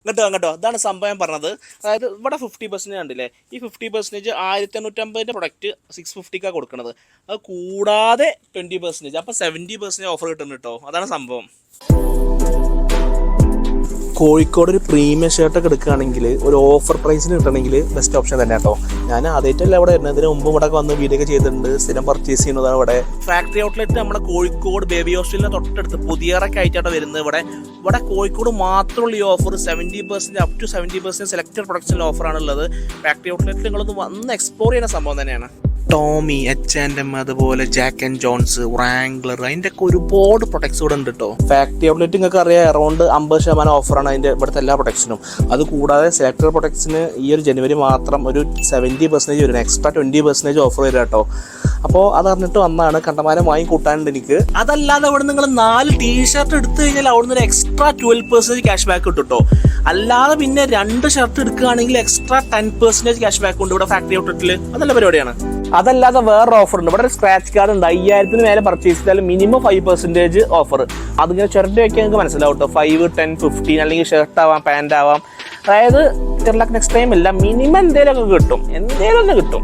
കേട്ടോ അതാണ് സംഭവം പറഞ്ഞത്. അതായത് ഇവിടെ 50% കണ്ടില്ലേ, ഈ 50% 1550 പ്രൊഡക്റ്റ് 650 കൊടുക്കുന്നത്. അത് കൂടാതെ 20%, അപ്പോൾ 70% ഓഫർ കിട്ടുന്നു കേട്ടോ. അതാണ് സംഭവം. കോഴിക്കോട് ഒരു പ്രീമിയം ഷർട്ടൊക്കെ എടുക്കുകയാണെങ്കിൽ ഒരു ഓഫർ പ്രൈസിന് കിട്ടണമെങ്കിൽ ബെസ്റ്റ് ഓപ്ഷൻ തന്നെ കേട്ടോ. ഞാൻ ആദ്യമായിട്ടല്ല ഇവിടെ വരുന്നത്, ഇതിന് മുമ്പ് ഇവിടെ വന്ന് വീഡിയോ ഒക്കെ ചെയ്തിട്ടുണ്ട്. സ്ഥിരം പർച്ചേസ് ചെയ്യുന്നതാണ് ഇവിടെ. ഫാക്ടറി ഔട്ട്ലെറ്റ് നമ്മുടെ കോഴിക്കോട് ബേബി ഹോസ്റ്റലിന് തൊട്ടടുത്ത് പുതിയറൊക്കെ ആയിട്ടാണ് വരുന്നത്. ഇവിടെ കോഴിക്കോട് മാത്രമുള്ള ഈ ഓഫർ 70% അപ് ടു 70% സെലക്റ്റഡ് പ്രൊഡക്ട്സിൻ്റെ ഓഫറാണ് ഉള്ളത്. ഫാക്ടറി ഔട്ട്ലെറ്റിൽ നിങ്ങളൊന്ന് വന്ന് എക്സ്പ്ലോർ ചെയ്യുന്ന സംഭവം തന്നെയാണ്. ടോമി, H&M, അതുപോലെ ജാക്ക് ആൻഡ് ജോൺസ്, റാംഗ്ലർ, അതിൻ്റെ ഒക്കെ ഒരുപാട് പ്രൊഡക്ട്സ് ഇവിടെ ഉണ്ട് കേട്ടോ. ഫാക്ടറി ഔട്ട്ലെറ്റ് നിങ്ങൾക്ക് അറിയാം, അറൗണ്ട് 50% ഓഫറാണ് അതിൻ്റെ ഇവിടുത്തെ എല്ലാ പ്രൊഡക്ട്സിനും. അത് കൂടാതെ സെലക്ടഡ് പ്രൊഡക്ട്സിന് ഈ ഒരു ജനുവരി മാത്രം ഒരു 70% വരും, എക്സ്ട്രാ 20% ഓഫർ വരും കേട്ടോ. അപ്പോൾ അത് അറിഞ്ഞിട്ട് വന്നാണ്, കണ്ടമാനം വാങ്ങി കൂട്ടാനുണ്ട് എനിക്ക്. അതല്ലാതെ ഇവിടെ നിങ്ങൾ 4 ടീഷർട്ട് എടുത്തു കഴിഞ്ഞാൽ അവിടെ നിന്ന് ഒരു എക്സ്ട്രാ 12% ക്യാഷ് ബാക്ക് കിട്ടും കേട്ടോ. അല്ലാതെ പിന്നെ 2 ഷർട്ട് എടുക്കുകയാണെങ്കിൽ എക്സ്ട്രാ 10% ക്യാഷ് ബാക്ക് ഉണ്ട് ഇവിടെ ഫാക്ടറി ഔട്ട്ലെറ്റിൽ. അതല്ല പരിപാടിയാണ്. അതല്ലാതെ വേറൊരു ഓഫർ ഉണ്ട്. ഇവിടെ ഒരു സ്ക്രാച്ച് കാർഡ് ഉണ്ട്. 5000 മേലെ പർച്ചേസ് ചെയ്താൽ മിനിമം 5% ഓഫർ. അതിങ്ങനെ ചെറുതെ വയ്ക്കാൻ നിങ്ങൾക്ക് മനസ്സിലാവും കേട്ടോ. 5, 10, 15 അല്ലെങ്കിൽ ഷർട്ട് ആവാം, പാൻറ് ആവാം. അതായത് നെക്സ്റ്റ് ടൈം ഇല്ല, മിനിമം എന്തെങ്കിലുമൊക്കെ കിട്ടും, എന്തെങ്കിലും ഒന്ന് കിട്ടും.